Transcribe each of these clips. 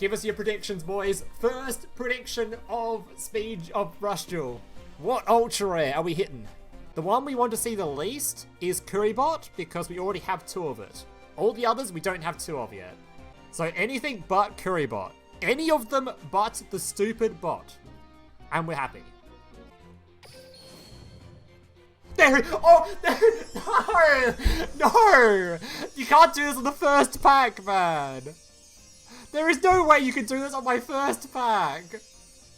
Give us your predictions, boys. First prediction of speed of Rush Duel. What ultra rare are we hitting? The one we want to see the least is Kuribot, because we already have 2 of it. All the others we don't have 2 of yet. So anything but Kuribot. Any of them but the stupid bot. And we're happy. There, oh, there, no! You can't do this on the first pack, man! There is no way you can do this on my first pack!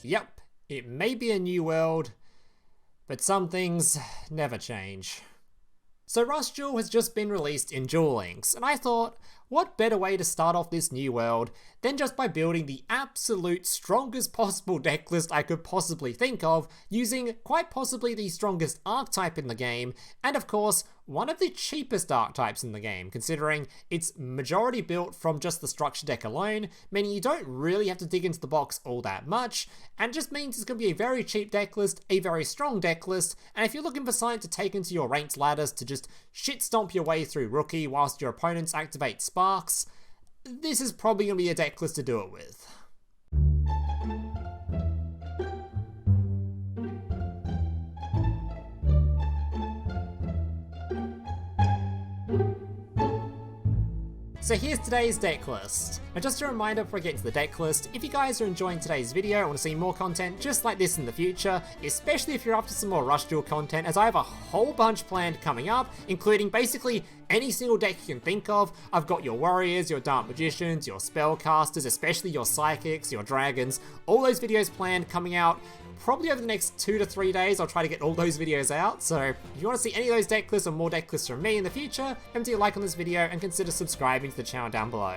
Yep, it may be a new world, but some things never change. So Rush Duel has just been released in Duel Links, and I thought, what better way to start off this new world than just by building the absolute strongest possible deck list I could possibly think of, using quite possibly the strongest archetype in the game, and of course, one of the cheapest archetypes in the game, considering it's majority built from just the structure deck alone, meaning you don't really have to dig into the box all that much, and just means it's going to be a very cheap deck list, a very strong deck list, and if you're looking for something to take into your ranked ladders to just shit stomp your way through Rookie whilst your opponents activate Sparks, this is probably going to be a deck list to do it with. So here's today's deck list. Now just a reminder before I get into the deck list, if you guys are enjoying today's video and want to see more content just like this in the future, especially if you're after some more Rush Duel content, as I have a whole bunch planned coming up, including basically any single deck you can think of. I've got your warriors, your dark magicians, your spellcasters, especially your psychics, your dragons, all those videos planned coming out probably over the next 2 to 3 days. I'll try to get all those videos out, so if you want to see any of those deck lists or more deck lists from me in the future, remember to like on this video and consider subscribing to the channel down below.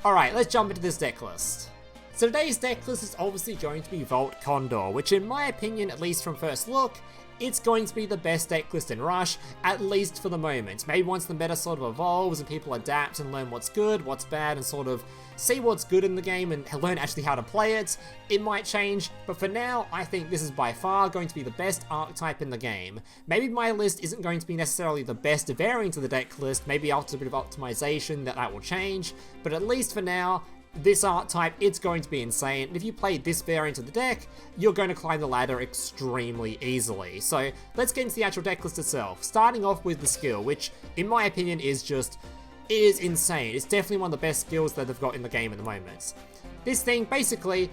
Alright, let's jump into this deck list. So today's deck list is obviously going to be Voltcondor, which in my opinion, at least from first look, it's going to be the best deck list in Rush, at least for the moment. Maybe once the meta sort of evolves and people adapt and learn what's good, what's bad, and sort of see what's good in the game and learn actually how to play it, it might change. But for now, I think this is by far going to be the best archetype in the game. Maybe my list isn't going to be necessarily the best variant of the deck list, maybe after a bit of optimization that will change, but at least for now, this archetype, it's going to be insane, and if you play this variant of the deck, you're going to climb the ladder extremely easily. So let's get into the actual deck list itself, starting off with the skill, which in my opinion is just, it is insane. It's definitely one of the best skills that they've got in the game at the moment. This thing, basically,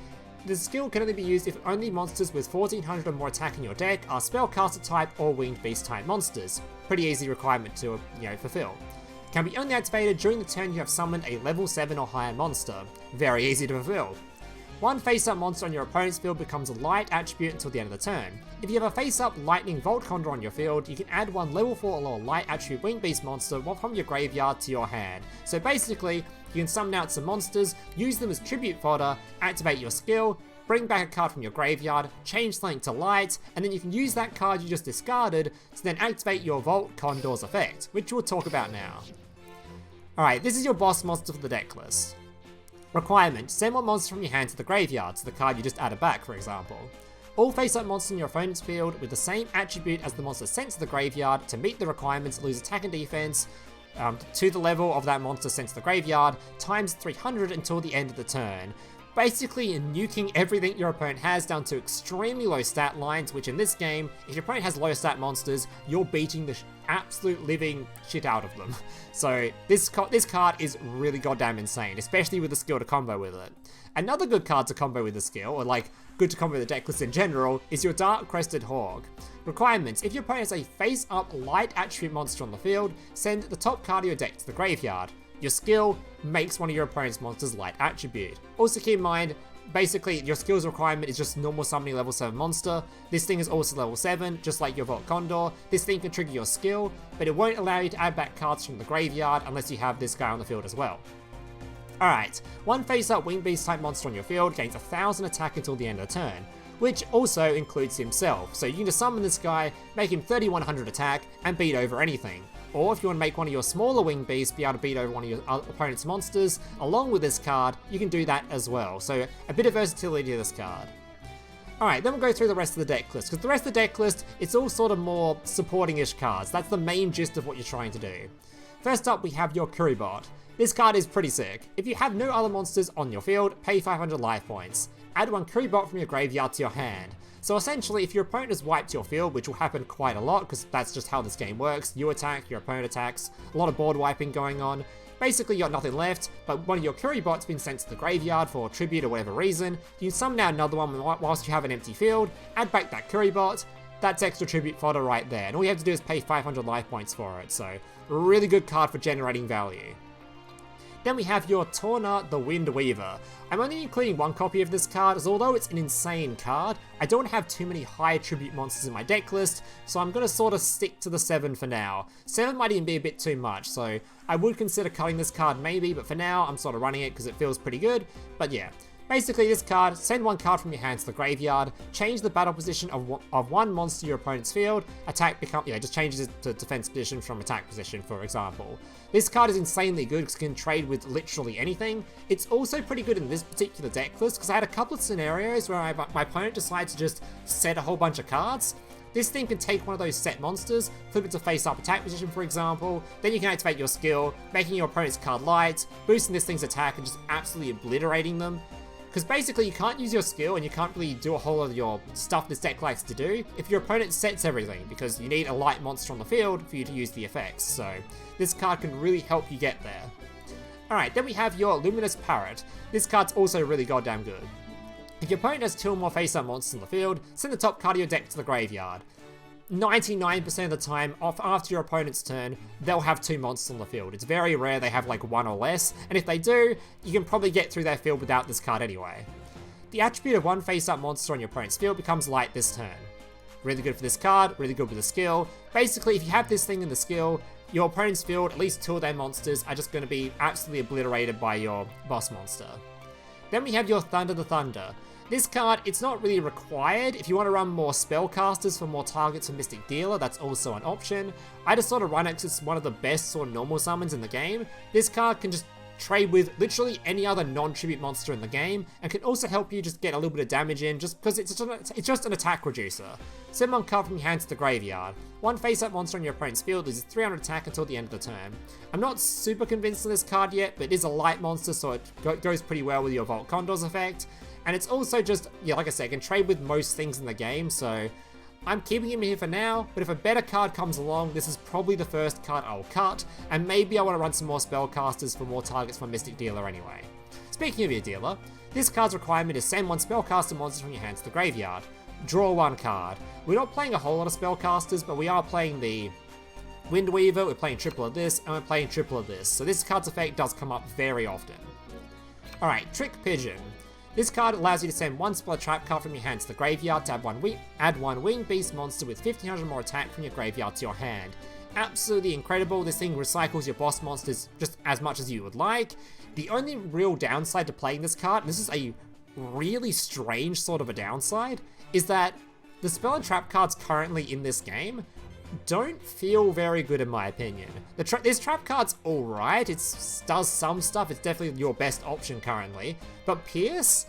the skill can only be used if only monsters with 1400 or more attack in your deck are spellcaster type or winged beast type monsters. Pretty easy requirement to, fulfill. Can be only activated during the turn you have summoned a level 7 or higher monster. Very easy to fulfill. One face-up monster on your opponent's field becomes a light attribute until the end of the turn. If you have a face-up lightning Voltcondor on your field, you can add one level 4 or lower light attribute winged beast monster from your graveyard to your hand. So basically, you can summon out some monsters, use them as tribute fodder, activate your skill, bring back a card from your graveyard, change something to light, and then you can use that card you just discarded to then activate your Voltcondor's effect, which we'll talk about now. Alright, this is your boss monster for the deck list. Requirement: send one monster from your hand to the graveyard, so the card you just added back, for example. All face-up monsters in your opponent's field with the same attribute as the monster sent to the graveyard to meet the requirements lose attack and defense to the level of that monster sent to the graveyard, times 300 until the end of the turn. Basically nuking everything your opponent has down to extremely low stat lines, which in this game, if your opponent has low stat monsters, you're beating the absolute living shit out of them. So this card is really goddamn insane, especially with the skill to combo with it. Another good card to combo with the skill, or like good to combo with the deck list in general, is your Dark Crested Hawk. Requirements: if your opponent has a face-up light attribute monster on the field, send the top card of your deck to the graveyard. Your skill makes one of your opponent's monsters light attribute. Also keep in mind, basically your skill's requirement is just normal summoning level 7 monster. This thing is also level 7, just like your Voltcondor. This thing can trigger your skill, but it won't allow you to add back cards from the graveyard unless you have this guy on the field as well. Alright, one face-up winged beast type monster on your field gains 1000 attack until the end of the turn, which also includes himself. So you can just summon this guy, make him 3100 attack, and beat over anything. Or if you want to make one of your smaller winged beasts be able to beat over one of your opponent's monsters, along with this card, you can do that as well. So a bit of versatility to this card. Alright, then we'll go through the rest of the deck list, because the rest of the deck list, it's all sort of more supporting-ish cards. That's the main gist of what you're trying to do. First up, we have your Kuribot. This card is pretty sick. If you have no other monsters on your field, pay 500 life points. Add 1 Kuribot from your graveyard to your hand. So essentially, if your opponent has wiped your field, which will happen quite a lot, because that's just how this game works, you attack, your opponent attacks, a lot of board wiping going on. Basically, you got nothing left, but one of your Kuribot's been sent to the graveyard for tribute or whatever reason. You can summon out another one whilst you have an empty field, add back that Kuribot, that's extra tribute fodder right there, and all you have to do is pay 500 life points for it, so a really good card for generating value. Then we have your Torna the Windweaver. I'm only including 1 copy of this card, as although it's an insane card, I don't have too many high tribute monsters in my deck list, so I'm going to sort of stick to the 7 for now. 7 might even be a bit too much, so I would consider cutting this card maybe, but for now I'm sort of running it because it feels pretty good. But yeah, basically this card, send 1 card from your hand to the graveyard, change the battle position of 1 monster to your opponent's field, attack just changes it to defense position from attack position, for example. This card is insanely good because it can trade with literally anything. It's also pretty good in this particular deck list because I had a couple of scenarios where my opponent decided to just set a whole bunch of cards. This thing can take one of those set monsters, flip it to face-up attack position, for example, then you can activate your skill, making your opponent's card light, boosting this thing's attack and just absolutely obliterating them. Because basically you can't use your skill and you can't really do a whole lot of your stuff this deck likes to do if your opponent sets everything, because you need a light monster on the field for you to use the effects, so this card can really help you get there. Alright, then we have your Luminous Parrot. This card's also really goddamn good. If your opponent has 2 or more face-up monsters on the field, send the top card of your deck to the graveyard. 99% of the time, after your opponent's turn, they'll have 2 monsters on the field. It's very rare they have like 1 or less, and if they do, you can probably get through their field without this card anyway. The attribute of 1 face-up monster on your opponent's field becomes light this turn. Really good for this card, really good with the skill. Basically, if you have this thing in the skill, your opponent's field, at least 2 of their monsters, are just going to be absolutely obliterated by your boss monster. Then we have your Thunder the Thunder. This card, it's not really required. If you want to run more spellcasters for more targets for Mystic Dealer, that's also an option. I just sort of run it because it's one of the best sort of normal summons in the game. This card can just trade with literally any other non-tribute monster in the game, and can also help you just get a little bit of damage in just because it's just an attack reducer. Send 1 card from your hand to the graveyard. 1 face-up monster on your opponent's field loses 300 attack until the end of the turn. I'm not super convinced of this card yet, but it is a light monster, so it goes pretty well with your Voltcondor's effect. And it's also just, yeah, like I said, it can trade with most things in the game, so I'm keeping him here for now, but if a better card comes along, this is probably the first card I'll cut, and maybe I want to run some more spellcasters for more targets for Mystic Dealer anyway. Speaking of your dealer, this card's requirement is send 1 spellcaster monster from your hand to the graveyard. Draw 1 card. We're not playing a whole lot of spellcasters, but we are playing the Windweaver, we're playing triple of this, and we're playing triple of this, so this card's effect does come up very often. Alright, Trick Pigeon. This card allows you to send 1 spell trap card from your hand to the graveyard to add one winged beast monster with 1500 more attack from your graveyard to your hand. Absolutely incredible. This thing recycles your boss monsters just as much as you would like. The only real downside to playing this card, and this is a really strange sort of a downside, is that the spell and trap cards currently in this game don't feel very good in my opinion. This trap card's alright, it does some stuff, it's definitely your best option currently, but Pierce,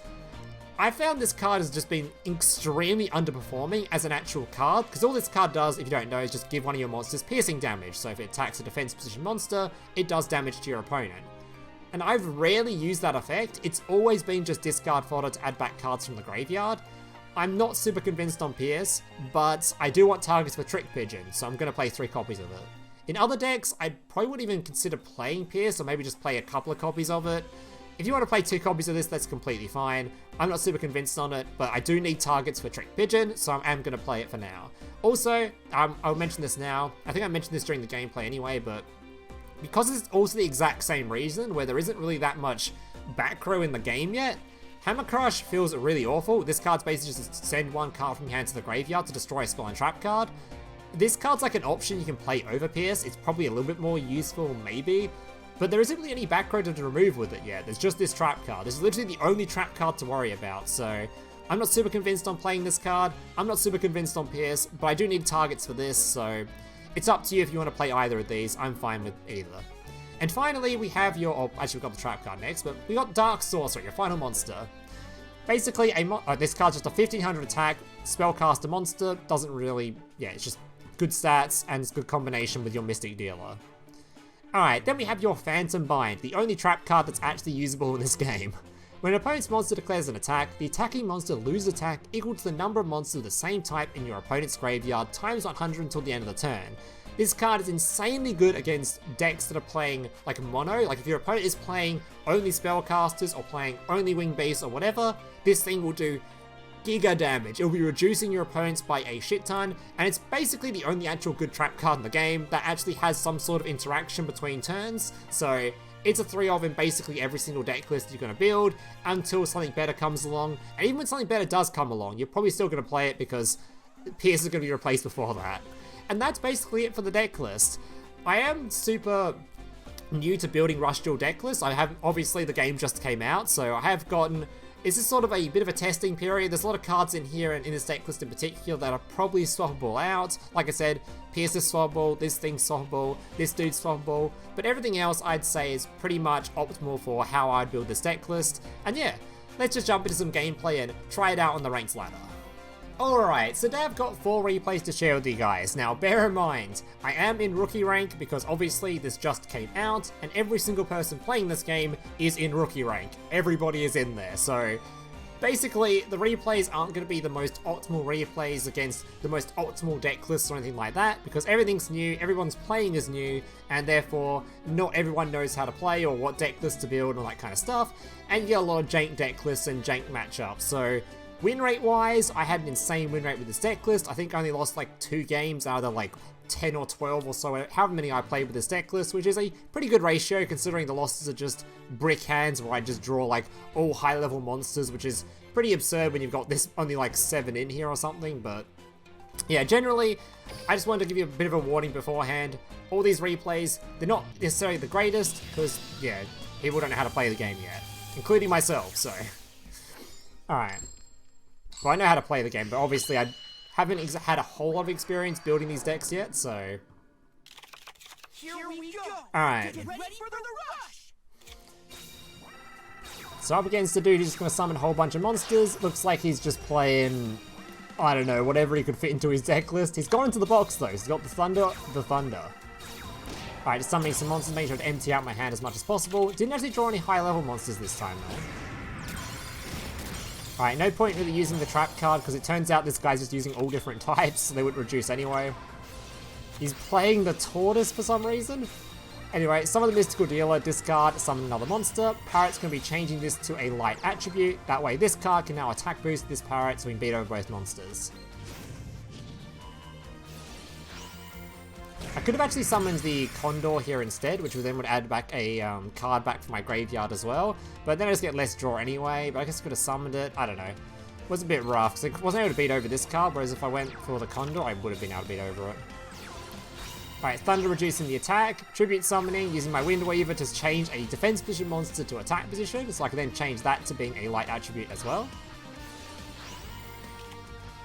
I found this card has just been extremely underperforming as an actual card, because all this card does, if you don't know, is just give one of your monsters piercing damage, so if it attacks a defense position monster, it does damage to your opponent. And I've rarely used that effect, it's always been just discard fodder to add back cards from the graveyard. I'm not super convinced on Pierce, but I do want targets for Trick Pigeon, so I'm going to play 3 copies of it. In other decks, I probably wouldn't even consider playing Pierce, or maybe just play a couple of copies of it. If you want to play 2 copies of this, that's completely fine. I'm not super convinced on it, but I do need targets for Trick Pigeon, so I am going to play it for now. Also, I'll mention this now. I think I mentioned this during the gameplay anyway, but because it's also the exact same reason, where there isn't really that much back row in the game yet, Hammer Crush feels really awful. This card's basically just send 1 card from your hand to the graveyard to destroy a spell and trap card. This card's like an option you can play over Pierce. It's probably a little bit more useful, maybe, but there isn't really any back row to remove with it yet. There's just this trap card. This is literally the only trap card to worry about, so I'm not super convinced on playing this card. I'm not super convinced on Pierce, but I do need targets for this, so it's up to you if you want to play either of these. I'm fine with either. And finally, we have your, actually we've got the trap card next, but we got Dark Sorcerer, your final monster. Basically, this card's just a 1500 attack, spellcaster monster, doesn't really, yeah, it's just good stats and it's good combination with your Mystic Dealer. Alright, then we have your Phantom Bind, the only trap card that's actually usable in this game. When an opponent's monster declares an attack, the attacking monster loses attack equal to the number of monsters of the same type in your opponent's graveyard times 100 until the end of the turn. This card is insanely good against decks that are playing like mono, like if your opponent is playing only spellcasters or playing only wing beasts or whatever, this thing will do giga damage. It will be reducing your opponents by a shit ton, and it's basically the only actual good trap card in the game that actually has some sort of interaction between turns, so it's a 3-of in basically every single deck list you're going to build until something better comes along, and even when something better does come along, you're probably still going to play it because Pierce is going to be replaced before that. And that's basically it for the deck list. I am super new to building Rush Duel deck lists. Obviously the game just came out, so I have gotten, this is sort of a bit of a testing period. There's a lot of cards in here and in this deck list in particular that are probably swappable out. Like I said, Pierce is swappable, this thing's swappable, this dude's swappable, but everything else I'd say is pretty much optimal for how I'd build this deck list. And yeah, let's just jump into some gameplay and try it out on the ranked ladder. Alright, so today I've got 4 replays to share with you guys. Now bear in mind, I am in rookie rank because obviously this just came out and every single person playing this game is in rookie rank. Everybody is in there, so basically the replays aren't going to be the most optimal replays against the most optimal deck lists or anything like that because everything's new, everyone's playing is new, and therefore not everyone knows how to play or what deck lists to build and all that kind of stuff, and you get a lot of jank deck lists and jank matchups, so win rate wise, I had an insane win rate with this deck list. I think I only lost like 2 games out of like 10 or 12 or so, however many I played with this deck list, which is a pretty good ratio considering the losses are just brick hands where I just draw like all high level monsters, which is pretty absurd when you've got this only like 7 in here or something, but yeah, generally, I just wanted to give you a bit of a warning beforehand. All these replays, they're not necessarily the greatest because, yeah, people don't know how to play the game yet, including myself, so. Alright. Well, I know how to play the game, but obviously I haven't had a whole lot of experience building these decks yet, so. Alright. So up against the dude who's just going to summon a whole bunch of monsters. Looks like he's just playing, I don't know, whatever he could fit into his deck list. He's gone into the box though. He's got the Thunder. Alright, just summoning some monsters, making sure to empty out my hand as much as possible. Didn't actually draw any high level monsters this time though. Alright, no point really using the trap card because it turns out this guy's just using all different types, so they would reduce anyway. He's playing the Tortoise for some reason. Anyway, summon the Mystical Dealer, discard, summon another monster. Parrot's going to be changing this to a light attribute. That way this card can now attack boost this Parrot so we can beat over both monsters. I could have actually summoned the Condor here instead, which then would add back a card back from my graveyard as well. But then I just get less draw anyway, but I guess I could have summoned it. I don't know. It was a bit rough, because I wasn't able to beat over this card, whereas if I went for the Condor, I would have been able to beat over it. Alright, Thunder reducing the attack, Tribute summoning, using my Windweaver to change a defense position monster to attack position, so I can then change that to being a light attribute as well.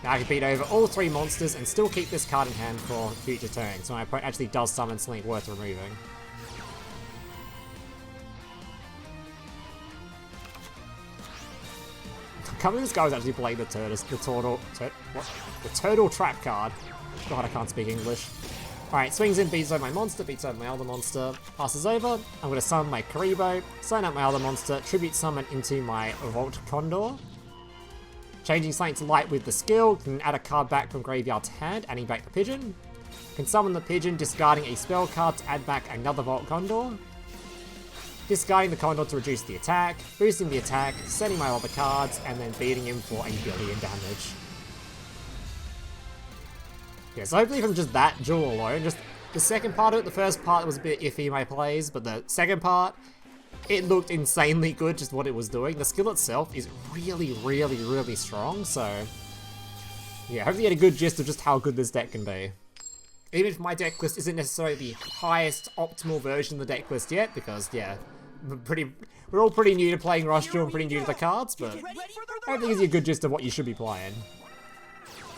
Now I can beat over all 3 monsters and still keep this card in hand for future turns, so my opponent actually does summon something worth removing. I can't believe this guy was actually playing the Turtle Trap card. God, I can't speak English. Alright, swings in, beats over my monster, beats over my other monster, passes over. I'm going to summon my Kuribot, sign up my other monster, tribute summon into my Voltcondor. Changing something to light with the skill, can add a card back from graveyard to hand, adding back the Pigeon. Can summon the Pigeon, discarding a spell card to add back another Voltcondor. Discarding the Condor to reduce the attack, boosting the attack, setting my other cards, and then beating him for 1 billion damage. Yeah, so hopefully from just that duel alone, just the second part of it, the first part was a bit iffy in my plays, but the second part, it looked insanely good, just what it was doing. The skill itself is really, really, really strong, so yeah, hopefully you get a good gist of just how good this deck can be. Even if my deck list isn't necessarily the highest optimal version of the deck list yet, because yeah, we're all pretty new to playing Rush Duel and pretty new to the cards, but hopefully it gives you a good gist of what you should be playing.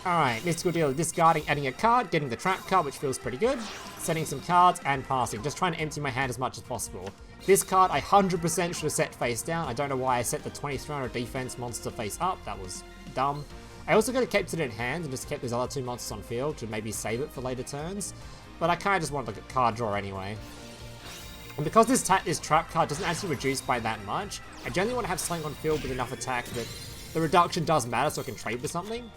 Alright, Mystical Dealer discarding, adding a card, getting the Trap card, which feels pretty good. Setting some cards and passing, just trying to empty my hand as much as possible. This card I 100% should have set face down. I don't know why I set the 2300 defense monster face up, that was dumb. I also could have kept it in hand and just kept those other 2 monsters on field to maybe save it for later turns. But I kind of just wanted the card draw anyway. And because this trap card doesn't actually reduce by that much, I generally want to have something on field with enough attack that the reduction does matter so I can trade with something.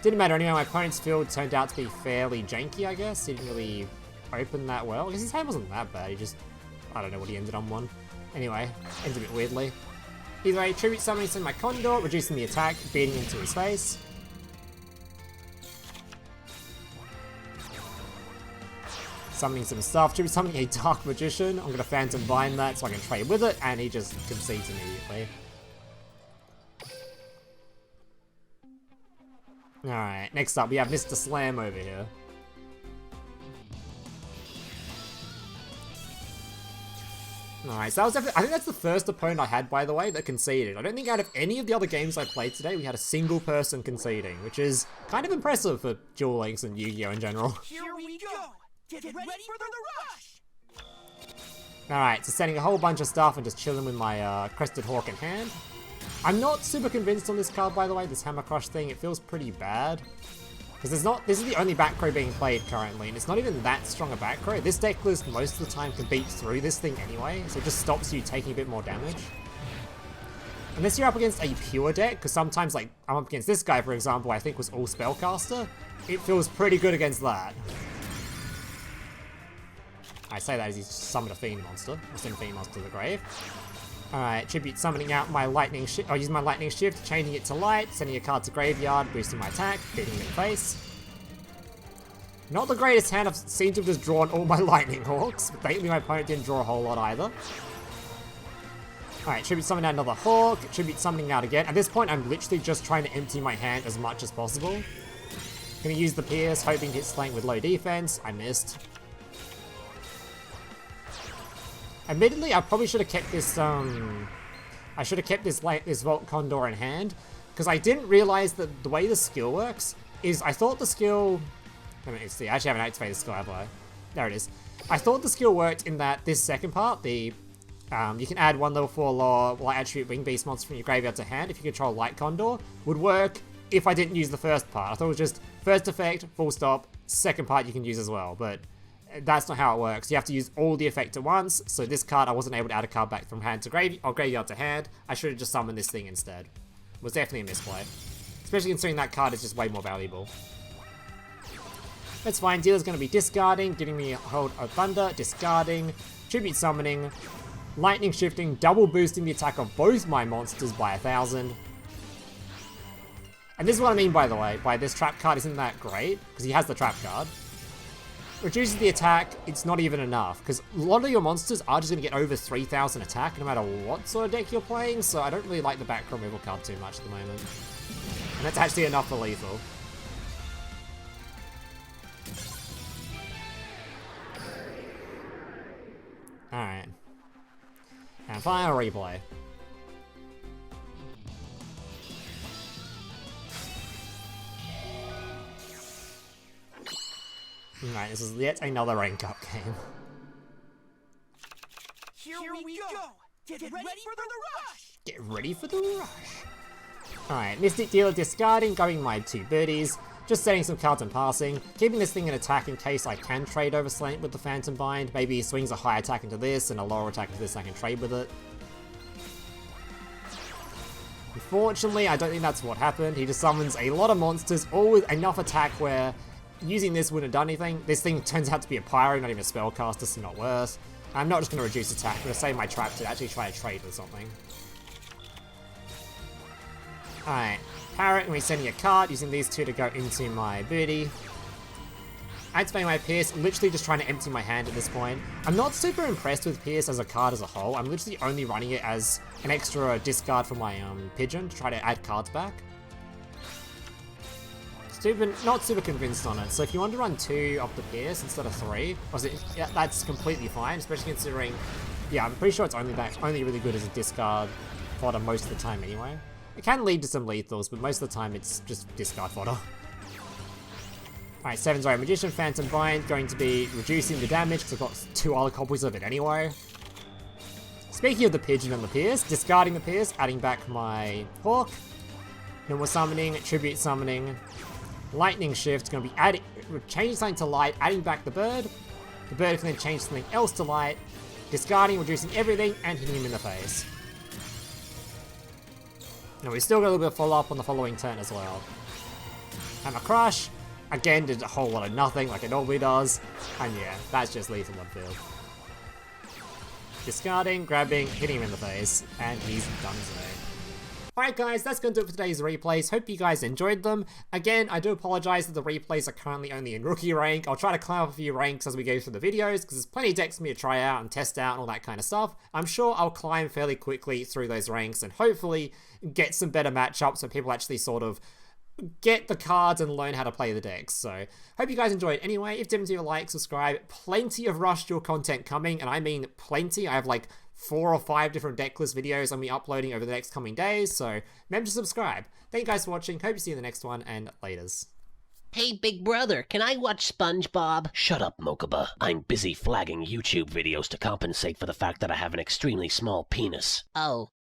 Didn't matter anyway, my opponent's field turned out to be fairly janky, I guess. He didn't really open that well. I guess his hand wasn't that bad, he just... I don't know what he ended on one. Anyway, ends a bit weirdly. Either way, Tribute Summoning to my Condor, reducing the attack, beating into his face. Summoning some stuff, Tribute Summoning a Dark Magician. I'm going to Phantom Bind that so I can trade with it, and he just concedes immediately. Alright, next up we have Mr. Slam over here. Alright, so that was definitely, I think that's the first opponent I had, by the way, that conceded. I don't think out of any of the other games I played today, we had a single person conceding, which is kind of impressive for Duel Links and Yu-Gi-Oh! In general. Here we go! Get ready for the rush! Alright, so setting a whole bunch of stuff and just chilling with my Crested Hawk in hand. I'm not super convinced on this card, by the way, this Hammer Crush thing. It feels pretty bad. Because this is the only back row being played currently, and it's not even that strong a back row. This deck list most of the time can beat through this thing anyway, so it just stops you taking a bit more damage. Unless you're up against a pure deck, because sometimes, like, I'm up against this guy, for example, I think was all Spellcaster. It feels pretty good against that. I say that as he summoned a Fiend Monster, or sent a Fiend Monster to the grave. Alright, Tribute Summoning out my Lightning Shift, or using my Lightning Shift, changing it to Light, sending a card to Graveyard, boosting my attack, beating him in the face. Not the greatest hand, I've seemed to have just drawn all my Lightning Hawks, but thankfully my opponent didn't draw a whole lot either. Alright, Tribute Summoning out another Hawk, Tribute Summoning out again. At this point, I'm literally just trying to empty my hand as much as possible. Gonna use the Pierce, hoping to hit Slank with low defense. I missed. Admittedly, I probably should have kept this, I should have kept this Voltcondor in hand, because I didn't realize that the way the skill works is, I thought the skill, let me see, I actually haven't activated the skill, have I? There it is. I thought the skill worked in that this second part, the, you can add 1 level 4 lore light attribute wing beast monster from your graveyard to hand if you control Light Condor, would work if I didn't use the first part. I thought it was just first effect, full stop, second part you can use as well, but that's not how it works. You have to use all the effect at once, so this card I wasn't able to add a card back from hand to graveyard to hand. I should have just summoned this thing instead. It was definitely a misplay. Especially considering that card is just way more valuable. That's fine, Dealer's going to be discarding, giving me a hold of Thunder, discarding, Tribute Summoning, Lightning Shifting, double boosting the attack of both my monsters by 1,000. And this is what I mean, by the way, by this trap card isn't that great, because he has the trap card. Reduces the attack, it's not even enough, because a lot of your monsters are just going to get over 3,000 attack no matter what sort of deck you're playing, so I don't really like the back removal card too much at the moment. And that's actually enough for lethal. Alright. And final replay. Alright, this is yet another rank up game. Here we go! Get ready for the rush! Get ready for the rush! Alright, Mystic Dealer discarding, going my 2 birdies, just setting some cards and passing, keeping this thing in attack in case I can trade over Slant with the Phantom Bind. Maybe he swings a high attack into this and a lower attack into this and I can trade with it. Unfortunately, I don't think that's what happened. He just summons a lot of monsters, all with enough attack where using this wouldn't have done anything. This thing turns out to be a Pyro, not even a Spellcaster, so not worse. I'm not just going to reduce attack, I'm going to save my trap to actually try to trade with something. Alright, Parrot, and we're sending a card, using these 2 to go into my booty. Activating my Pierce, literally just trying to empty my hand at this point. I'm not super impressed with Pierce as a card as a whole. I'm literally only running it as an extra discard for my Pigeon to try to add cards back. Not super convinced on it, so if you want to run 2 off the Pierce instead of 3, yeah, that's completely fine, especially considering, yeah, I'm pretty sure it's only really good as a discard fodder most of the time anyway. It can lead to some lethals, but most of the time it's just discard fodder. Alright, 7's Ray Magician, Phantom Bind, going to be reducing the damage because I've got 2 other copies of it anyway. Speaking of the Pigeon and the Pierce, discarding the Pierce, adding back my Hawk. Normal Summoning, Tribute Summoning, Lightning Shift, going to be changing something to Light, adding back the bird. The bird can then change something else to Light, Discarding, reducing everything, and hitting him in the face. And we still got a little bit of follow-up on the following turn as well. Hammer Crush. Again, did a whole lot of nothing like it normally does. And yeah, that's just lethal on field. Discarding, grabbing, hitting him in the face, and he's done today. Alright guys, that's going to do it for today's replays. Hope you guys enjoyed them. Again, I do apologise that the replays are currently only in rookie rank. I'll try to climb up a few ranks as we go through the videos, because there's plenty of decks for me to try out and test out and all that kind of stuff. I'm sure I'll climb fairly quickly through those ranks and hopefully get some better matchups so people actually sort of get the cards and learn how to play the decks. So, hope you guys enjoyed anyway. If didn't, do a like, subscribe. Plenty of Rush Duel content coming, and I mean plenty. I have like 4 or 5 different decklist videos I'm be uploading over the next coming days, so remember to subscribe. Thank you guys for watching, hope to see you in the next one, and laters. Hey, big brother, can I watch SpongeBob? Shut up, Mokuba. I'm busy flagging YouTube videos to compensate for the fact that I have an extremely small penis. Oh.